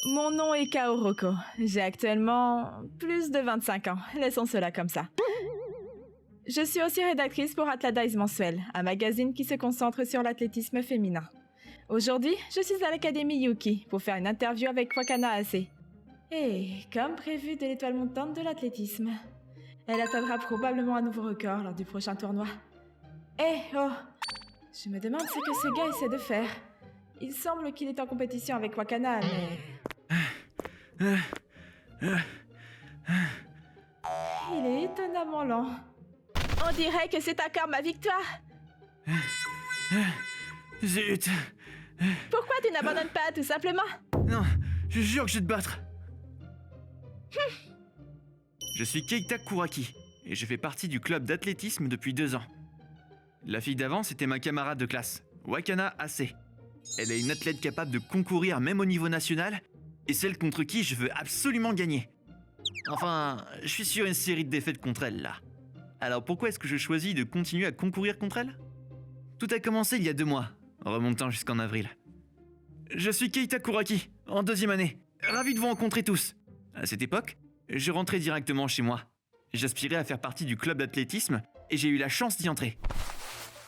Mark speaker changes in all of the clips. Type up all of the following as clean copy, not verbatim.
Speaker 1: Mon nom est Kaoroko. J'ai actuellement plus de 25 ans. Laissons cela comme ça. Je suis aussi rédactrice pour Atladize Mensuel, un magazine qui se concentre sur l'athlétisme féminin. Aujourd'hui, je suis à l'Académie Yuki pour faire une interview avec Wakana Ase. Et comme prévu de l'étoile montante de l'athlétisme, elle atteindra probablement un nouveau record lors du prochain tournoi. Oh, je me demande ce que ce gars essaie de faire. Il semble qu'il est en compétition avec Wakana, mais... Il est étonnamment lent. On dirait que c'est encore ma victoire.
Speaker 2: Zut.
Speaker 1: Pourquoi tu n'abandonnes pas, tout simplement?
Speaker 2: Non, je jure que je vais te battre. Je suis Keita Kuraki, et je fais partie du club d'athlétisme depuis 2 ans. La fille d'avant, c'était ma camarade de classe, Wakana Ase. Elle est une athlète capable de concourir même au niveau national, et celle contre qui je veux absolument gagner. Enfin, je suis sur une série de défaites contre elle, là. Alors pourquoi est-ce que je choisis de continuer à concourir contre elle? Tout a commencé il y a 2 mois, remontant jusqu'en avril. Je suis Keita Kuraki, en 2e année. Ravi de vous rencontrer tous. À cette époque, je rentrais directement chez moi. J'aspirais à faire partie du club d'athlétisme et j'ai eu la chance d'y entrer.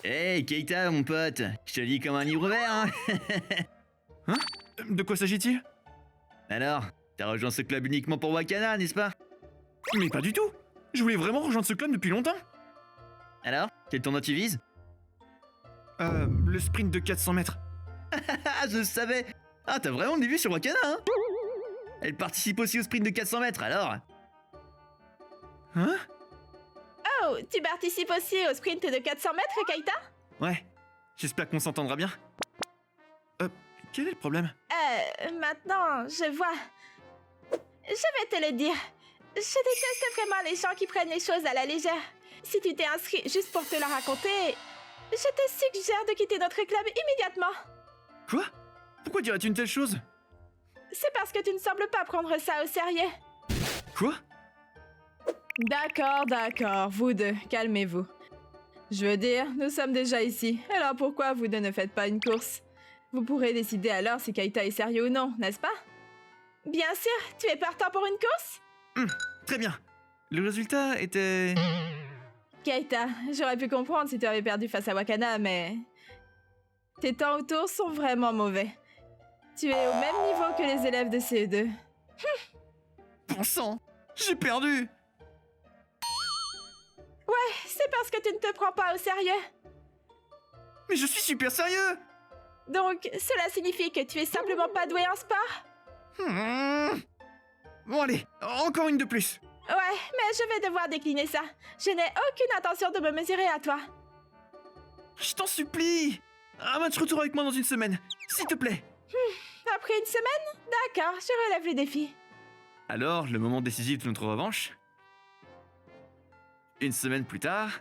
Speaker 2: Hey Keita, mon pote, je te lis comme un livre ouvert, hein. Hein? De quoi s'agit-il? Alors, t'as rejoint ce club uniquement pour Wakana, n'est-ce pas? Mais pas du tout. Je voulais vraiment rejoindre ce club depuis longtemps. Alors, quel tournoi tu vises? Le sprint de 400 mètres. Je savais. Ah, t'as vraiment des vues sur Wakana, hein? Elle participe aussi au sprint de 400 mètres, alors? Hein?
Speaker 1: Oh, tu participes aussi au sprint de 400 mètres, Keita?
Speaker 2: Ouais, j'espère qu'on s'entendra bien. Quel est le problème?
Speaker 1: Maintenant, je vois. Je vais te le dire. Je déteste vraiment les gens qui prennent les choses à la légère. Si tu t'es inscrit juste pour te le raconter, je te suggère de quitter notre club immédiatement.
Speaker 2: Quoi? Pourquoi dirais-tu une telle chose?
Speaker 1: C'est parce que tu ne sembles pas prendre ça au sérieux.
Speaker 2: Quoi?
Speaker 1: D'accord, vous deux, calmez-vous. Je veux dire, nous sommes déjà ici, alors pourquoi vous deux ne faites pas une course? Vous pourrez décider alors si Keita est sérieux ou non, n'est-ce pas? Bien sûr, tu es partant pour une course?
Speaker 2: Très bien. Le résultat était...
Speaker 1: Keita, j'aurais pu comprendre si tu avais perdu face à Wakana, mais... Tes temps autour sont vraiment mauvais. Tu es au même niveau que les élèves de CE2.
Speaker 2: Bon sang, j'ai perdu.
Speaker 1: Ouais, c'est parce que tu ne te prends pas au sérieux.
Speaker 2: Mais je suis super sérieux.
Speaker 1: Donc, cela signifie que tu es simplement pas doué en sport?
Speaker 2: Bon allez, encore une de plus.
Speaker 1: Ouais, mais je vais devoir décliner ça. Je n'ai aucune intention de me mesurer à toi.
Speaker 2: Je t'en supplie. Un match retour avec moi dans 1 semaine, s'il te plaît.
Speaker 1: Après 1 semaine? D'accord, je relève le défi.
Speaker 2: Alors, le moment décisif de notre revanche. 1 semaine plus tard...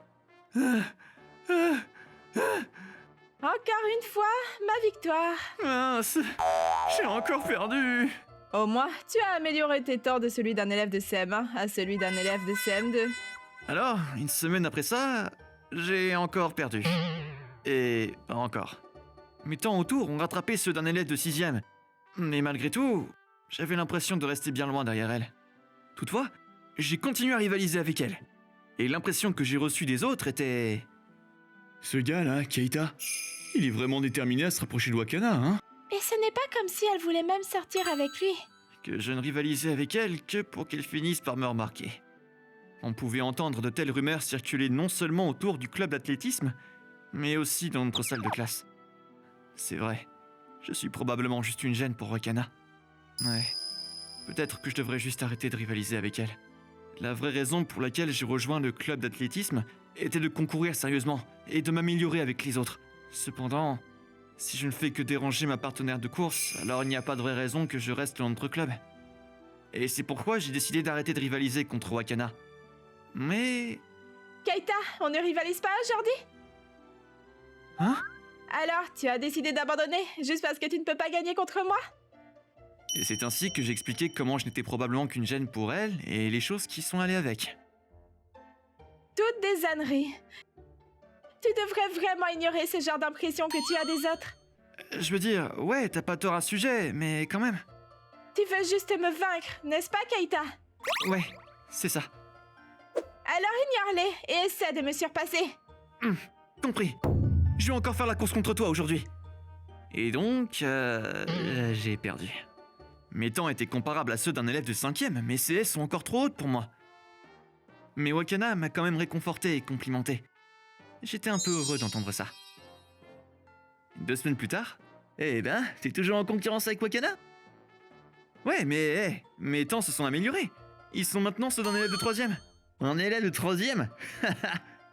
Speaker 1: Encore une fois, ma victoire.
Speaker 2: Mince, j'ai encore perdu.
Speaker 1: Au moins, tu as amélioré tes temps de celui d'un élève de CM1 à celui d'un élève de CM2.
Speaker 2: Alors, 1 semaine après ça, j'ai encore perdu. Et pas encore. Mes temps autour ont rattrapé ceux d'un élève de 6e. Mais malgré tout, j'avais l'impression de rester bien loin derrière elle. Toutefois, j'ai continué à rivaliser avec elle. Et l'impression que j'ai reçue des autres était... Ce gars-là, Keita, il est vraiment déterminé à se rapprocher de Wakana, hein?
Speaker 1: Et ce n'est pas comme si elle voulait même sortir avec lui.
Speaker 2: Que je ne rivalisais avec elle que pour qu'elle finisse par me remarquer. On pouvait entendre de telles rumeurs circuler non seulement autour du club d'athlétisme, mais aussi dans notre salle de classe. C'est vrai, je suis probablement juste une gêne pour Wakana. Ouais, peut-être que je devrais juste arrêter de rivaliser avec elle. La vraie raison pour laquelle j'ai rejoint le club d'athlétisme était de concourir sérieusement et de m'améliorer avec les autres. Cependant, si je ne fais que déranger ma partenaire de course, alors il n'y a pas de vraie raison que je reste dans notre club. Et c'est pourquoi j'ai décidé d'arrêter de rivaliser contre Wakana. Mais...
Speaker 1: Keita, on ne rivalise pas aujourd'hui?
Speaker 2: Hein?
Speaker 1: Alors, tu as décidé d'abandonner, juste parce que tu ne peux pas gagner contre moi?
Speaker 2: Et c'est ainsi que j'ai expliqué comment je n'étais probablement qu'une gêne pour elle et les choses qui sont allées avec.
Speaker 1: Toutes des âneries. Tu devrais vraiment ignorer ce genre d'impression que tu as des autres.
Speaker 2: Je veux dire, ouais, t'as pas tort à ce sujet, mais quand même.
Speaker 1: Tu veux juste me vaincre, n'est-ce pas, Keita?
Speaker 2: Ouais, c'est ça.
Speaker 1: Alors ignore-les et essaie de me surpasser.
Speaker 2: Compris. Je vais encore faire la course contre toi aujourd'hui. Et donc, j'ai perdu. Mes temps étaient comparables à ceux d'un élève de 5e, mes CS sont encore trop hautes pour moi. Mais Wakana m'a quand même réconforté et complimenté. J'étais un peu heureux d'entendre ça. 2 semaines plus tard, eh ben, t'es toujours en concurrence avec Wakana? Ouais, mais mes temps se sont améliorés. Ils sont maintenant ceux d'un élève de 3e. Un élève de 3e?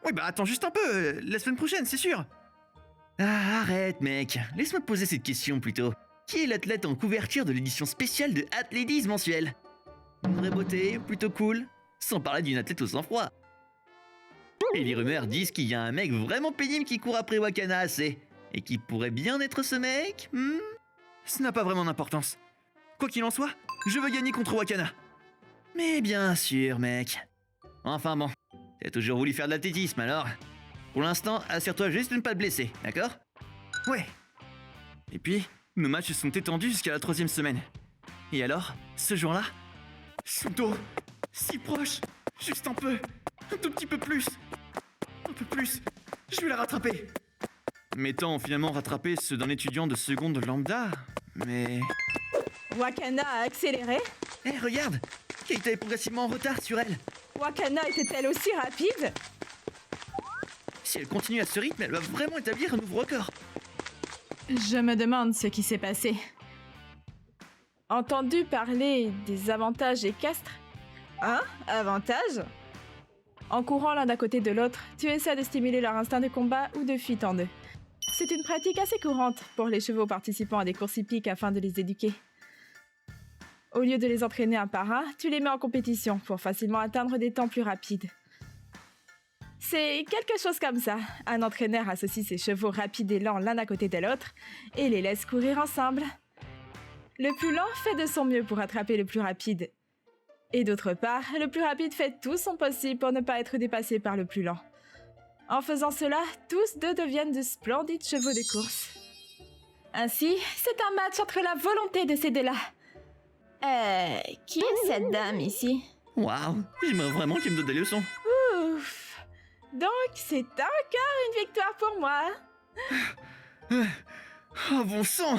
Speaker 2: Oui, bah attends juste un peu, la semaine prochaine, c'est sûr. Ah, arrête, mec. Laisse-moi te poser cette question plutôt. Qui est l'athlète en couverture de l'édition spéciale de Athlétisme mensuel? Une vraie beauté, plutôt cool, sans parler d'une athlète au sang-froid. Et les rumeurs disent qu'il y a un mec vraiment pénible qui court après Wakana assez. Et qui pourrait bien être ce mec. Ça n'a pas vraiment d'importance. Quoi qu'il en soit, je veux gagner contre Wakana. Mais bien sûr, mec. Enfin bon, t'as toujours voulu faire de l'athlétisme alors. Pour l'instant, assure-toi juste de ne pas te blesser, d'accord? Ouais. Et puis, nos matchs sont étendus jusqu'à la 3e semaine. Et alors, ce jour-là, Suto, si proche, juste un peu, un tout petit peu plus. Un peu plus, je vais la rattraper. Mes temps ont finalement rattrapé ceux d'un étudiant de seconde lambda, mais...
Speaker 1: Wakana a accéléré?
Speaker 2: Hé, regarde, Keita est progressivement en retard sur elle.
Speaker 1: Wakana était-elle aussi rapide?
Speaker 2: Si elle continue à ce rythme, elle va vraiment établir un nouveau record.
Speaker 1: Je me demande ce qui s'est passé. Entendu parler des avantages équestres? Hein? Avantages? En courant l'un d'à côté de l'autre, tu essaies de stimuler leur instinct de combat ou de fuite en eux. C'est une pratique assez courante pour les chevaux participant à des courses hippiques afin de les éduquer. Au lieu de les entraîner un par un, tu les mets en compétition pour facilement atteindre des temps plus rapides. C'est quelque chose comme ça. Un entraîneur associe ses chevaux rapides et lents l'un à côté de l'autre et les laisse courir ensemble. Le plus lent fait de son mieux pour attraper le plus rapide. Et d'autre part, le plus rapide fait tout son possible pour ne pas être dépassé par le plus lent. En faisant cela, tous deux deviennent de splendides chevaux de course. Ainsi, c'est un match entre la volonté de ces deux-là. Qui est cette dame ici?
Speaker 2: Waouh, j'aimerais vraiment qu'il me donne des leçons.
Speaker 1: Ouf! Donc, c'est encore une victoire pour moi.
Speaker 2: Oh bon sang!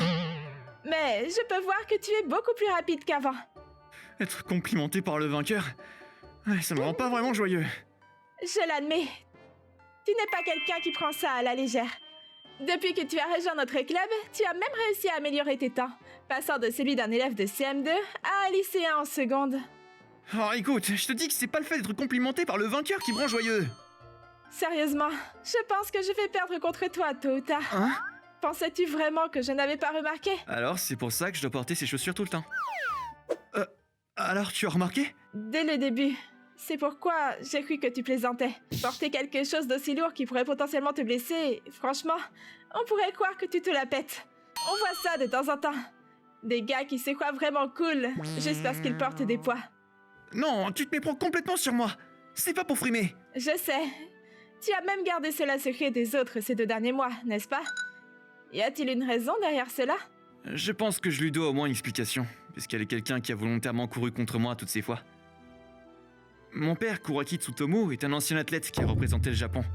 Speaker 1: Mais je peux voir que tu es beaucoup plus rapide qu'avant.
Speaker 2: Être complimenté par le vainqueur, ça me rend pas vraiment joyeux.
Speaker 1: Je l'admets. Tu n'es pas quelqu'un qui prend ça à la légère. Depuis que tu as rejoint notre club, tu as même réussi à améliorer tes temps, passant de celui d'un élève de CM2 à un lycéen en seconde.
Speaker 2: Oh écoute, je te dis que c'est pas le fait d'être complimenté par le vainqueur qui me rend joyeux.
Speaker 1: Sérieusement, je pense que je vais perdre contre toi tôt ou tard.
Speaker 2: Hein?
Speaker 1: Pensais-tu vraiment que je n'avais pas remarqué?
Speaker 2: Alors c'est pour ça que je dois porter ces chaussures tout le temps. Alors tu as remarqué?
Speaker 1: Dès le début. C'est pourquoi j'ai cru que tu plaisantais. Porter quelque chose d'aussi lourd qui pourrait potentiellement te blesser, franchement, on pourrait croire que tu te la pètes. On voit ça de temps en temps. Des gars qui se croient vraiment cool, juste parce qu'ils portent des poids.
Speaker 2: Non, tu te méprends complètement sur moi. C'est pas pour frimer.
Speaker 1: Je sais. Tu as même gardé cela secret des autres ces 2 derniers mois, n'est-ce pas? Y a-t-il une raison derrière cela?
Speaker 2: Je pense que je lui dois au moins une explication, puisqu'elle est quelqu'un qui a volontairement couru contre moi toutes ces fois. Mon père, Kuraki Tsutomu, est un ancien athlète qui a représenté le Japon.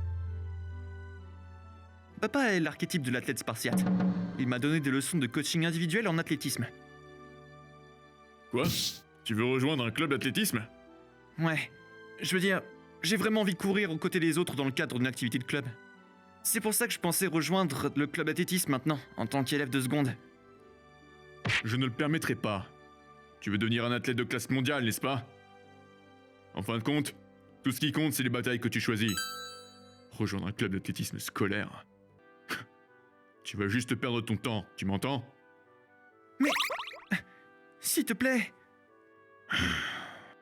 Speaker 2: Papa est l'archétype de l'athlète spartiate. Il m'a donné des leçons de coaching individuel en athlétisme.
Speaker 3: Quoi? Tu veux rejoindre un club d'athlétisme?
Speaker 2: Ouais, je veux dire, j'ai vraiment envie de courir aux côtés des autres dans le cadre d'une activité de club. C'est pour ça que je pensais rejoindre le club d'athlétisme maintenant, en tant qu'élève de seconde.
Speaker 3: Je ne le permettrai pas. Tu veux devenir un athlète de classe mondiale, n'est-ce pas? En fin de compte, tout ce qui compte, c'est les batailles que tu choisis. Rejoindre un club d'athlétisme scolaire. Tu vas juste perdre ton temps, tu m'entends?
Speaker 2: Mais... S'il te plaît...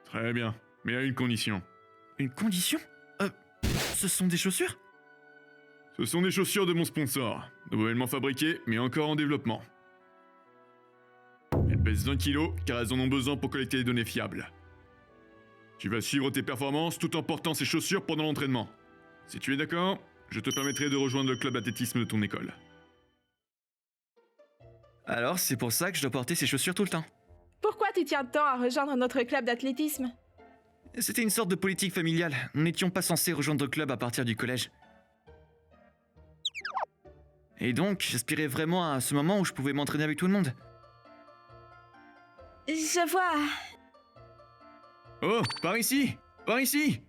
Speaker 3: Très bien, mais à une condition.
Speaker 2: Une condition? Ce sont des chaussures?
Speaker 3: Ce sont des chaussures de mon sponsor, nouvellement fabriquées, mais encore en développement. Elles pèsent 20 kilos, car elles en ont besoin pour collecter des données fiables. Tu vas suivre tes performances tout en portant ces chaussures pendant l'entraînement. Si tu es d'accord, je te permettrai de rejoindre le club d'athlétisme de ton école.
Speaker 2: Alors c'est pour ça que je dois porter ces chaussures tout le temps.
Speaker 1: Pourquoi tu tiens tant à rejoindre notre club d'athlétisme?
Speaker 2: C'était une sorte de politique familiale. Nous n'étions pas censés rejoindre le club à partir du collège. Et donc, j'aspirais vraiment à ce moment où je pouvais m'entraîner avec tout le monde.
Speaker 1: Je vois.
Speaker 3: Oh, par ici! Par ici!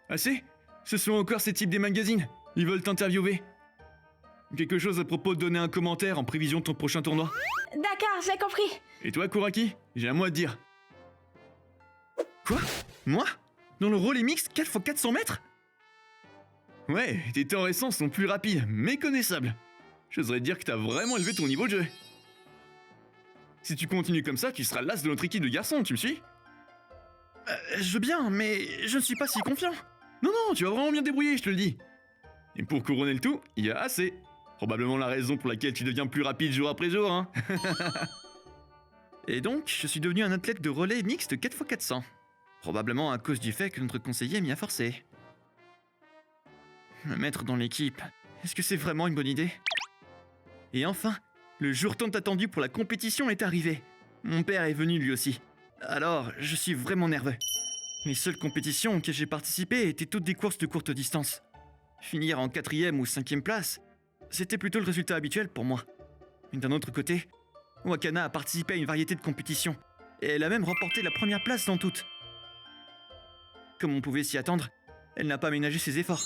Speaker 3: Assez? Ce sont encore ces types des magazines. Ils veulent t'interviewer. Quelque chose à propos de donner un commentaire en prévision de ton prochain tournoi?
Speaker 1: D'accord, j'ai compris.
Speaker 3: Et toi, Kuraki? J'ai un mot à te dire.
Speaker 2: Quoi? Moi? Dans le relais mixte 4x400 mètres?
Speaker 3: Ouais, tes temps récents sont plus rapides, méconnaissables. J'oserais dire que t'as vraiment élevé ton niveau de jeu. Si tu continues comme ça, tu seras l'as de notre équipe de garçons, tu me suis?
Speaker 2: Je veux bien, mais je ne suis pas si confiant.
Speaker 3: Non, non, tu vas vraiment bien te débrouiller, je te le dis. Et pour couronner le tout, il y a assez. Probablement la raison pour laquelle tu deviens plus rapide jour après jour, hein.
Speaker 2: Et donc, je suis devenu un athlète de relais mixte 4x400. Probablement à cause du fait que notre conseiller m'y a forcé. Me mettre dans l'équipe, est-ce que c'est vraiment une bonne idée? Et enfin, le jour tant attendu pour la compétition est arrivé. Mon père est venu lui aussi. Alors, je suis vraiment nerveux. Les seules compétitions auxquelles j'ai participé étaient toutes des courses de courte distance. Finir en 4e ou 5e place, c'était plutôt le résultat habituel pour moi. Mais d'un autre côté, Wakana a participé à une variété de compétitions, et elle a même remporté la première place dans toutes. Comme on pouvait s'y attendre, elle n'a pas ménagé ses efforts.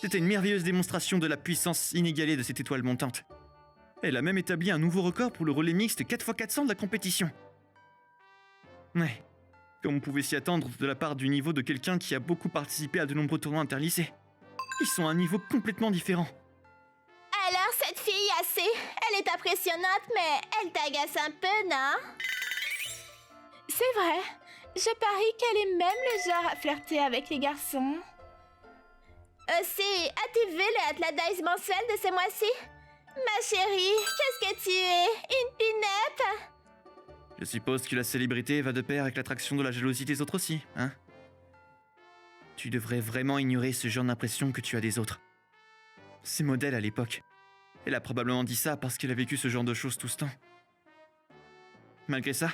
Speaker 2: C'était une merveilleuse démonstration de la puissance inégalée de cette étoile montante. Elle a même établi un nouveau record pour le relais mixte 4x400 de la compétition. Ouais, comme on pouvait s'y attendre de la part du niveau de quelqu'un qui a beaucoup participé à de nombreux tournois interlycées. Ils sont à un niveau complètement différent.
Speaker 4: Alors, cette fille assez, elle est impressionnante, mais elle t'agace un peu, non?
Speaker 1: C'est vrai. Je parie qu'elle est même le genre à flirter avec les garçons.
Speaker 4: Aussi, as-tu vu le Athletics mensuel de ce mois-ci? Ma chérie, qu'est-ce que tu es? Une pinette?
Speaker 2: Je suppose que la célébrité va de pair avec l'attraction de la jalousie des autres aussi, hein? Tu devrais vraiment ignorer ce genre d'impression que tu as des autres. C'est modèle à l'époque. Elle a probablement dit ça parce qu'elle a vécu ce genre de choses tout ce temps. Malgré ça,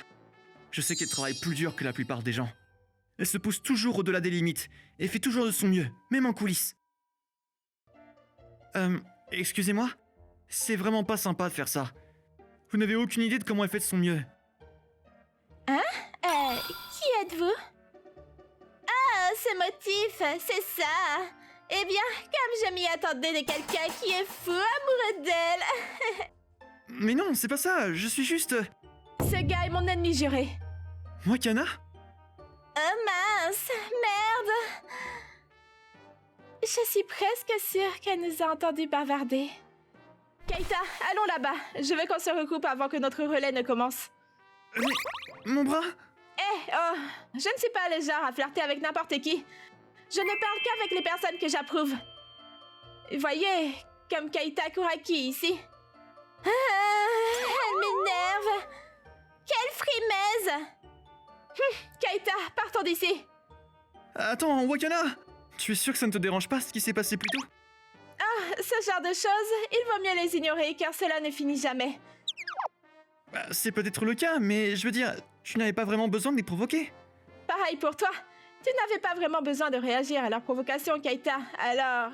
Speaker 2: je sais qu'elle travaille plus dur que la plupart des gens. Elle se pousse toujours au-delà des limites et fait toujours de son mieux, même en coulisses. Excusez-moi? C'est vraiment pas sympa de faire ça. Vous n'avez aucune idée de comment elle fait de son mieux.
Speaker 4: Qui êtes-vous? Ah, ce motif, c'est ça. Eh bien, comme je m'y attendais de quelqu'un qui est fou amoureux d'elle.
Speaker 2: Mais non, c'est pas ça, je suis juste...
Speaker 1: Ce gars est mon ennemi juré.
Speaker 2: Wakana?
Speaker 4: Oh mince, merde.
Speaker 1: Je suis presque sûre qu'elle nous a entendus bavarder. Keita, allons là-bas. Je veux qu'on se recoupe avant que notre relais ne commence.
Speaker 2: Mais... mon bras?
Speaker 1: Oh, je ne suis pas le genre à flirter avec n'importe qui. Je ne parle qu'avec les personnes que j'approuve. Voyez, comme Keita Kuraki ici.
Speaker 4: Elle m'énerve. Quelle frimaise.
Speaker 1: Keita, partons d'ici.
Speaker 2: Attends, Wakana! Tu es sûr que ça ne te dérange pas ce qui s'est passé plus tôt?
Speaker 1: Ce genre de choses, il vaut mieux les ignorer car cela ne finit jamais.
Speaker 2: C'est peut-être le cas, mais je veux dire, tu n'avais pas vraiment besoin de les provoquer.
Speaker 1: Pareil pour toi. Tu n'avais pas vraiment besoin de réagir à leur provocation, Keita. Alors,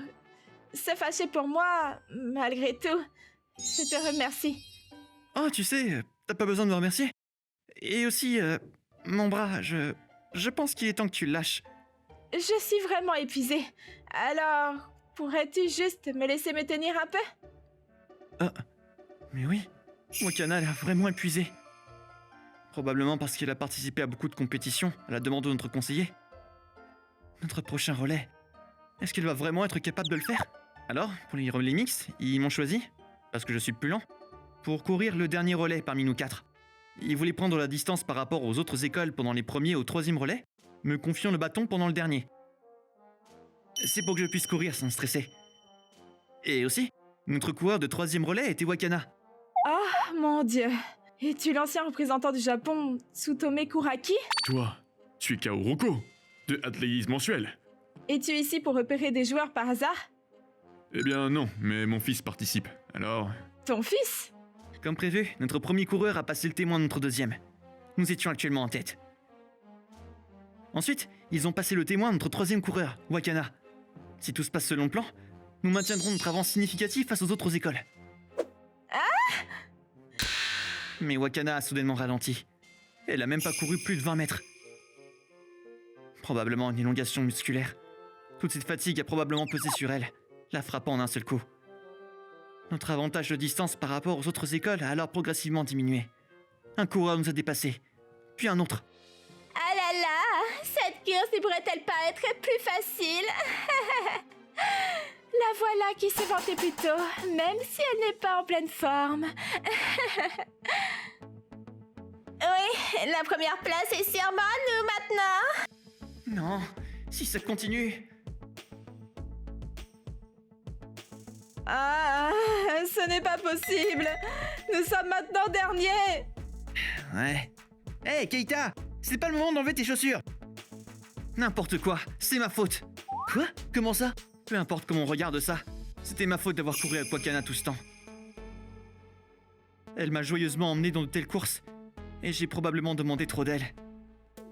Speaker 1: se fâcher pour moi, malgré tout, je te remercie.
Speaker 2: Oh, tu sais, t'as pas besoin de me remercier. Et aussi, mon bras, je pense qu'il est temps que tu le lâches.
Speaker 1: Je suis vraiment épuisée. Alors, pourrais-tu juste me laisser me tenir un peu?
Speaker 2: Mais oui, Wakana elle a vraiment épuisé. Probablement parce qu'elle a participé à beaucoup de compétitions à la demande de notre conseiller. Notre prochain relais, est-ce qu'elle va vraiment être capable de le faire? Alors, pour les relais mixtes, ils m'ont choisi, parce que je suis le plus lent, pour courir le dernier relais parmi nous 4. Ils voulaient prendre la distance par rapport aux autres écoles pendant les premiers ou 3e relais, me confiant le bâton pendant le dernier. C'est pour que je puisse courir sans stresser. Et aussi, notre coureur de 3e relais était Wakana.
Speaker 1: Oh, mon Dieu. Es-tu l'ancien représentant du Japon, Tsutome Kuraki?
Speaker 3: Toi, tu es Kaoroko, de Athlétisme mensuel.
Speaker 1: Es-tu ici pour repérer des joueurs par hasard?
Speaker 3: Eh bien non, mais mon fils participe, alors...
Speaker 1: Ton fils?
Speaker 2: Comme prévu, notre premier coureur a passé le témoin de notre 2e. Nous étions actuellement en tête. Ensuite, ils ont passé le témoin à notre troisième coureur, Wakana. Si tout se passe selon le plan, nous maintiendrons notre avance significative face aux autres écoles. Mais Wakana a soudainement ralenti. Elle a même pas couru plus de 20 mètres. Probablement une élongation musculaire. Toute cette fatigue a probablement pesé sur elle, la frappant en un seul coup. Notre avantage de distance par rapport aux autres écoles a alors progressivement diminué. Un coureur nous a dépassés, puis un autre.
Speaker 4: Ah là là, cette course ne pourrait-elle pas être plus facile?
Speaker 1: La voilà qui s'est vantée plus tôt, même si elle n'est pas en pleine forme.
Speaker 4: Oui, la première place est sûrement à nous maintenant.
Speaker 2: Non, si ça continue...
Speaker 1: Ah, ce n'est pas possible. Nous sommes maintenant derniers.
Speaker 2: Ouais. Hé, Keita, c'est pas le moment d'enlever tes chaussures. N'importe quoi, c'est ma faute. Quoi? Comment ça? Peu importe comment on regarde ça, c'était ma faute d'avoir couru avec Wakana tout ce temps. Elle m'a joyeusement emmené dans de telles courses, et j'ai probablement demandé trop d'elle.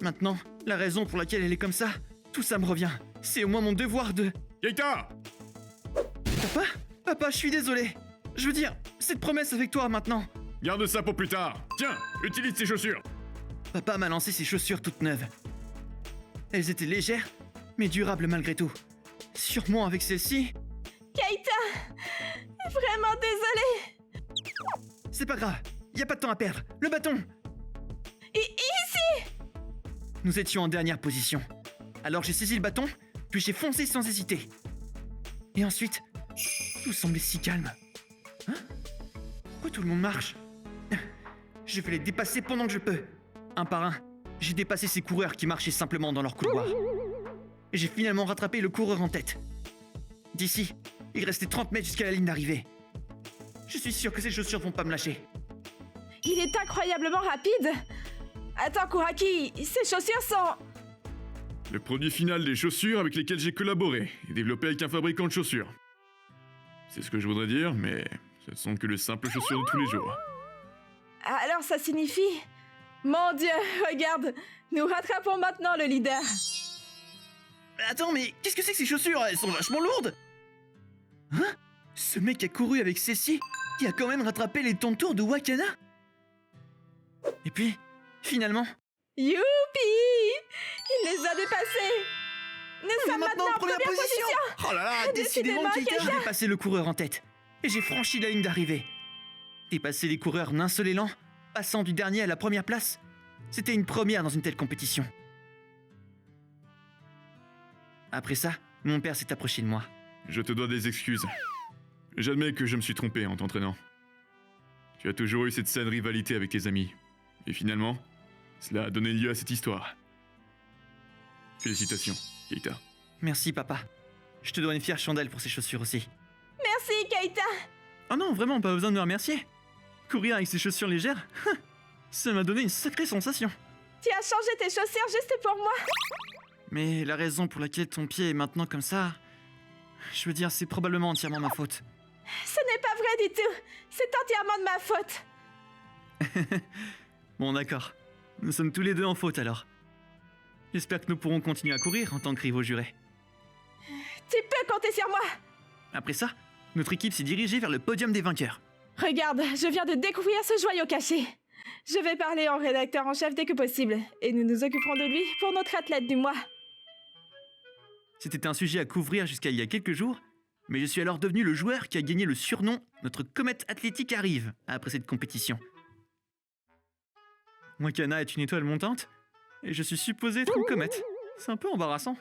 Speaker 2: Maintenant, la raison pour laquelle elle est comme ça, tout ça me revient. C'est au moins mon devoir de...
Speaker 3: Keita!
Speaker 2: Papa? Papa, je suis désolé. Je veux dire, cette promesse avec toi maintenant.
Speaker 3: Garde ça pour plus tard. Tiens, utilise tes chaussures.
Speaker 2: Papa m'a lancé ses chaussures toutes neuves. Elles étaient légères, mais durables malgré tout. Sûrement avec celle-ci...
Speaker 1: Keita, vraiment désolée.
Speaker 2: C'est pas grave, y a pas de temps à perdre. Le bâton!
Speaker 1: Ici.
Speaker 2: Nous étions en dernière position. Alors j'ai saisi le bâton, puis j'ai foncé sans hésiter. Et ensuite, tout semblait si calme. Hein? Pourquoi tout le monde marche? Je vais les dépasser pendant que je peux. Un par un, j'ai dépassé ces coureurs qui marchaient simplement dans leur couloir. Et j'ai finalement rattrapé le coureur en tête. D'ici, il restait 30 mètres jusqu'à la ligne d'arrivée. Je suis sûr que ces chaussures vont pas me lâcher.
Speaker 1: Il est incroyablement rapide. Attends, Kuraki, ces chaussures sont...
Speaker 3: Le produit final des chaussures avec lesquelles j'ai collaboré et développé avec un fabricant de chaussures. C'est ce que je voudrais dire, mais ce ne sont que de simples chaussures de tous les jours.
Speaker 1: Alors ça signifie... Mon Dieu, regarde, nous rattrapons maintenant le leader.
Speaker 2: Attends, mais qu'est-ce que c'est que ces chaussures? Elles sont vachement lourdes! Hein? Ce mec a couru avec Ceci, qui a quand même rattrapé les tours de Wakana? Et puis, finalement...
Speaker 1: Youpi! Il les a dépassés. Nous sommes maintenant en première position.
Speaker 2: Oh là là, décidément,
Speaker 1: Décidément,
Speaker 2: Keita! J'ai dépassé le coureur en tête, et j'ai franchi la ligne d'arrivée. Dépasser les coureurs d'un seul élan, passant du dernier à la première place, c'était une première dans une telle compétition. Après ça, mon père s'est approché de moi.
Speaker 3: Je te dois des excuses. J'admets que je me suis trompé en t'entraînant. Tu as toujours eu cette saine rivalité avec tes amis. Et finalement, cela a donné lieu à cette histoire. Félicitations, Keita.
Speaker 2: Merci, papa. Je te dois une fière chandelle pour ces chaussures aussi.
Speaker 1: Merci, Keita.
Speaker 2: Oh non, vraiment, pas besoin de me remercier. Courir avec ces chaussures légères, ça m'a donné une sacrée sensation.
Speaker 1: Tu as changé tes chaussures juste pour moi.
Speaker 2: Mais la raison pour laquelle ton pied est maintenant comme ça... Je veux dire, c'est probablement entièrement ma faute.
Speaker 1: Ce n'est pas vrai du tout. C'est entièrement de ma faute.
Speaker 2: Bon, d'accord. Nous sommes tous les deux en faute alors. J'espère que nous pourrons continuer à courir en tant que rivaux jurés.
Speaker 1: Tu peux compter sur moi.
Speaker 2: Après ça, notre équipe s'est dirigée vers le podium des vainqueurs.
Speaker 1: Regarde, je viens de découvrir ce joyau caché. Je vais parler au rédacteur en chef dès que possible, et nous nous occuperons de lui pour notre athlète du mois.
Speaker 2: C'était un sujet à couvrir jusqu'à il y a quelques jours, mais je suis alors devenu le joueur qui a gagné le surnom « Notre comète athlétique arrive » après cette compétition. Wakana est une étoile montante, et je suis supposé être une comète. C'est un peu embarrassant.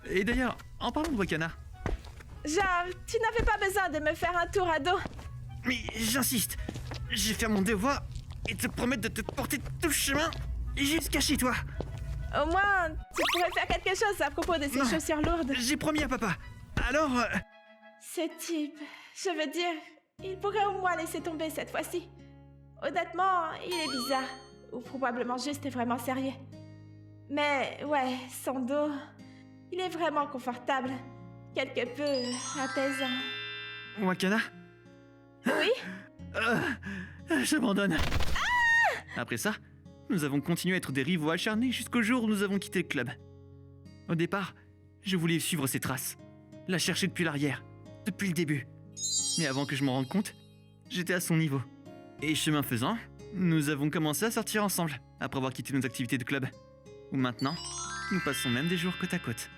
Speaker 2: Et d'ailleurs, en parlant de Wakana...
Speaker 1: Genre, tu n'avais pas besoin de me faire un tour à dos.
Speaker 2: Mais j'insiste, j'ai fait mon devoir et te promettre de te porter tout le chemin jusqu'à chez toi.
Speaker 1: Au moins, tu pourrais faire quelque chose à propos de ces
Speaker 2: Non.
Speaker 1: chaussures lourdes.
Speaker 2: J'ai promis à papa. Alors...
Speaker 1: Ce type, je veux dire, il pourrait au moins laisser tomber cette fois-ci. Honnêtement, il est bizarre. Ou probablement juste vraiment sérieux. Mais ouais, son dos, il est vraiment confortable. Quelque peu apaisant.
Speaker 2: Wakana?
Speaker 1: Oui?
Speaker 2: J'abandonne. Après ça, Nous avons continué à être des rivaux acharnés jusqu'au jour où nous avons quitté le club. Au départ, je voulais suivre ses traces, la chercher depuis l'arrière, depuis le début. Mais avant que je m'en rende compte, j'étais à son niveau. Et chemin faisant, nous avons commencé à sortir ensemble, après avoir quitté nos activités de club. Où maintenant, nous passons même des jours côte à côte.